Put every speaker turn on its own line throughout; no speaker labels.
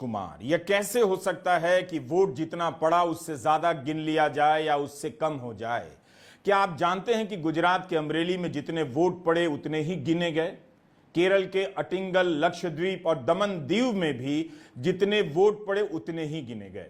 कुमार, यह कैसे हो सकता है कि वोट जितना पड़ा उससे ज्यादा गिन लिया जाए या उससे कम हो जाए? क्या आप जानते हैं कि गुजरात के अमरेली में जितने वोट पड़े उतने ही गिने गए? केरल के अटिंगल, लक्षद्वीप और दमन दीव में भी जितने वोट पड़े उतने ही गिने गए।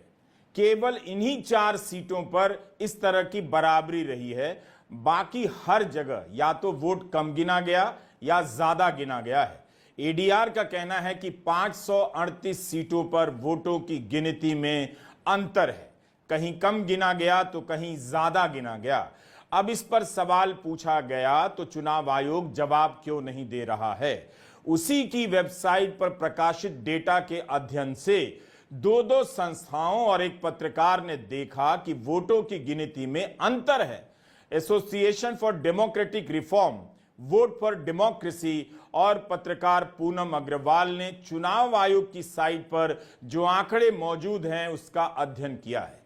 केवल इन्हीं 4 सीटों पर इस तरह की बराबरी रही है। बाकी हर जगह या तो वोट कम गिना गया या ज्यादा गिना गया है। एडीआर का कहना है कि 538 सीटों पर वोटों की गिनती में अंतर है, कहीं कम गिना गया तो कहीं ज्यादा गिना गया। अब इस पर सवाल पूछा गया तो चुनाव आयोग जवाब क्यों नहीं दे रहा है? उसी की वेबसाइट पर प्रकाशित डेटा के अध्ययन से दो संस्थाओं और एक पत्रकार ने देखा कि वोटों की गिनती में अंतर है। Association for democratic reform, vote for democracy और पत्रकार पूनम अग्रवाल ने चुनाव आयोग की साइट पर जो आंकड़े मौजूद हैं उसका अध्ययन किया है।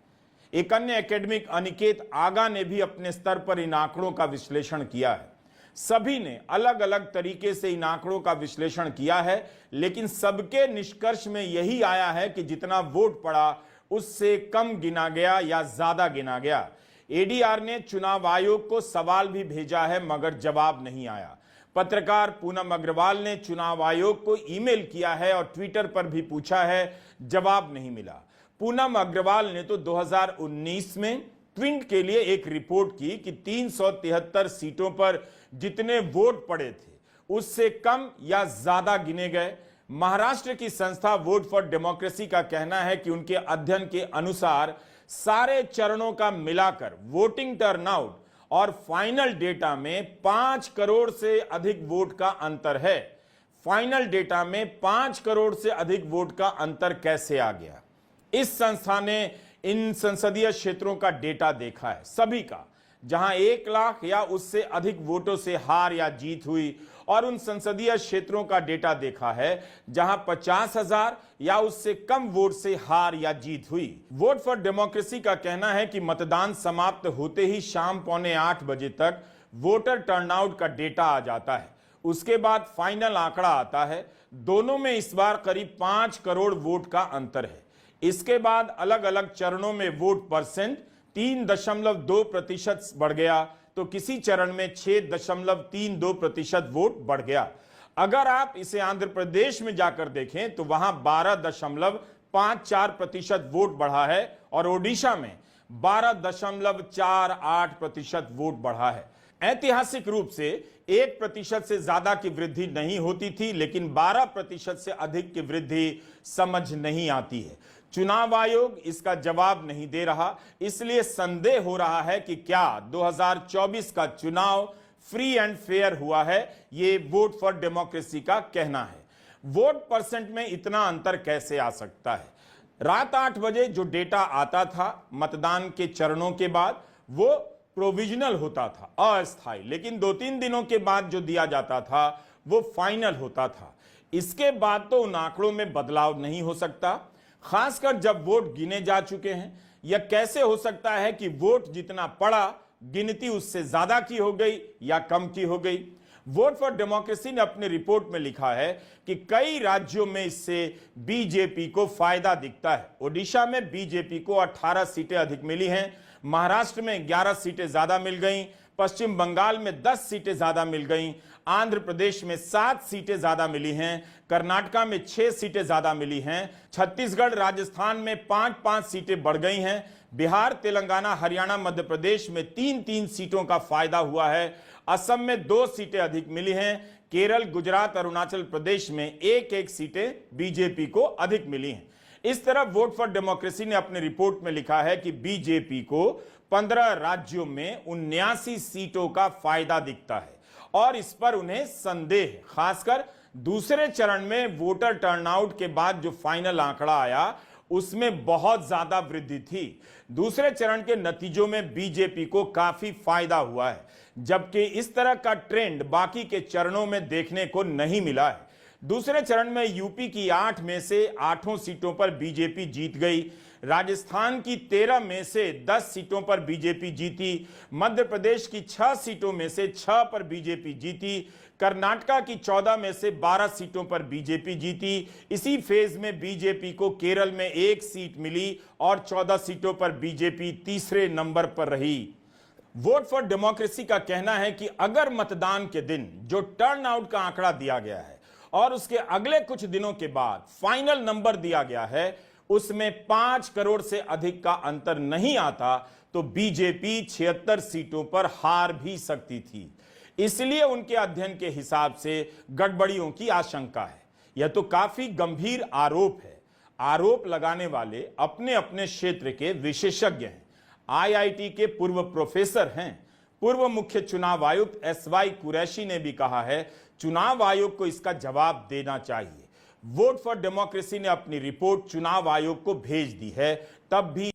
एक अन्य एकेडमिक अनिकेत आगा ने भी अपने स्तर पर इन आंकड़ों का विश्लेषण किया है। सभी ने अलग अलग तरीके से इन आंकड़ों का विश्लेषण किया है, लेकिन सबके निष्कर्ष में यही आया है कि जितना वोट पड़ा उससे कम गिना गया या ज्यादा गिना गया। एडीआर ने चुनाव आयोग को सवाल भी भेजा है मगर जवाब नहीं आया। पत्रकार पूनम अग्रवाल ने चुनाव आयोग को ईमेल किया है और ट्विटर पर भी पूछा है, जवाब नहीं मिला। पूनम अग्रवाल ने तो 2019 में ट्विंट के लिए एक रिपोर्ट की कि 373 सीटों पर जितने वोट पड़े थे उससे कम या ज्यादा गिने गए। महाराष्ट्र की संस्था वोट फॉर डेमोक्रेसी का कहना है कि उनके अध्ययन के अनुसार सारे चरणों का मिलाकर वोटिंग टर्नआउट और फाइनल डेटा में 5 करोड़ से अधिक वोट का अंतर है। फाइनल डेटा में 5 करोड़ से अधिक वोट का अंतर कैसे आ गया? इस संस्था ने इन संसदीय क्षेत्रों का डेटा देखा है, सभी का, जहां 1 लाख या उससे अधिक वोटों से हार या जीत हुई, और उन संसदीय क्षेत्रों का डेटा देखा है जहां 50,000 या उससे कम वोट से हार या जीत हुई। वोट फॉर डेमोक्रेसी का कहना है कि मतदान समाप्त होते ही शाम 7:45 बजे तक वोटर टर्नआउट का डेटा आ जाता है। उसके बाद फाइनल आंकड़ा आता है। दोनों में इस बार करीब 5 करोड़ वोट का अंतर है। इसके बाद अलग अलग चरणों में वोट परसेंट 3.2% बढ़ गया तो किसी चरण में 6.32% वोट बढ़ गया। अगर आप इसे आंध्र प्रदेश में जाकर देखें तो वहां 12.54% वोट बढ़ा है और ओडिशा में 12.48% वोट बढ़ा है। ऐतिहासिक रूप से 1% से ज्यादा की वृद्धि नहीं होती थी, लेकिन 12% से अधिक की वृद्धि समझ नहीं आती है। चुनाव आयोग इसका जवाब नहीं दे रहा, इसलिए संदेह हो रहा है कि क्या 2024 का चुनाव फ्री एंड फेयर हुआ है। ये वोट फॉर डेमोक्रेसी का कहना है। वोट परसेंट में इतना अंतर कैसे आ सकता है? रात 8 बजे जो डेटा आता था मतदान के चरणों के बाद वो प्रोविजनल होता था, अस्थायी, लेकिन 2-3 दिनों के बाद जो दिया जाता था वो फाइनल होता था। इसके बाद तो उन आंकड़ों में बदलाव नहीं हो सकता, खासकर जब वोट गिने जा चुके हैं। यह कैसे हो सकता है कि वोट जितना पड़ा गिनती उससे ज्यादा की हो गई या कम की हो गई? वोट फॉर डेमोक्रेसी ने अपनी रिपोर्ट में लिखा है कि कई राज्यों में इससे बीजेपी को फायदा दिखता है। ओडिशा में बीजेपी को 18 सीटें अधिक मिली हैं, महाराष्ट्र में 11 सीटें ज्यादा मिल गईं, पश्चिम बंगाल में 10 सीटें ज्यादा मिल गईं, आंध्र प्रदेश में 7 सीटें ज्यादा मिली हैं, कर्नाटका में 6 सीटें ज्यादा मिली हैं, छत्तीसगढ़ राजस्थान में 5-5 सीटें बढ़ गई हैं, बिहार तेलंगाना हरियाणा मध्य प्रदेश में 3-3 सीटों का फायदा हुआ है, असम में 2 सीटें अधिक मिली हैं, केरल, गुजरात, अरुणाचल प्रदेश में 1-1 सीटें बीजेपी को अधिक मिली हैं। इस तरह वोट फॉर डेमोक्रेसी ने अपनी रिपोर्ट में लिखा है कि बीजेपी को 15 राज्यों में 79 सीटों का फायदा दिखता है और इस पर उन्हें संदेह, खासकर दूसरे चरण में वोटर टर्नआउट के बाद जो फाइनल आंकड़ा आया उसमें बहुत ज्यादा वृद्धि थी। दूसरे चरण के नतीजों में बीजेपी को काफी फायदा हुआ है, जबकि इस तरह का ट्रेंड बाकी के चरणों में देखने को नहीं मिला है। दूसरे चरण में यूपी की 8 में से 8 सीटों पर बीजेपी जीत गई, राजस्थान की 13 में से 10 सीटों पर बीजेपी जीती, मध्य प्रदेश की 6 सीटों में से 6 पर बीजेपी जीती, कर्नाटका की 14 में से 12 सीटों पर बीजेपी जीती। इसी फेज में बीजेपी को केरल में 1 सीट मिली और 14 सीटों पर बीजेपी तीसरे नंबर पर रही। वोट फॉर डेमोक्रेसी का कहना है कि अगर मतदान के दिन जो टर्नआउट का आंकड़ा दिया गया है और उसके अगले कुछ दिनों के बाद फाइनल नंबर दिया गया है, उसमें 5 करोड़ से अधिक का अंतर नहीं आता तो बीजेपी 76 सीटों पर हार भी सकती थी। इसलिए उनके अध्ययन के हिसाब से गड़बड़ियों की आशंका है। यह तो काफी गंभीर आरोप है। आरोप लगाने वाले अपने अपने क्षेत्र के विशेषज्ञ हैं। आईआईटी के पूर्व प्रोफेसर हैं। पूर्व मुख्य चुनाव आयुक्त एसवाई कुरैशी ने भी कहा है, चुनाव आयोग को इसका जवाब देना चाहिए। वोट फॉर डेमोक्रेसी ने अपनी रिपोर्ट चुनाव आयोग को भेज दी है, तब भी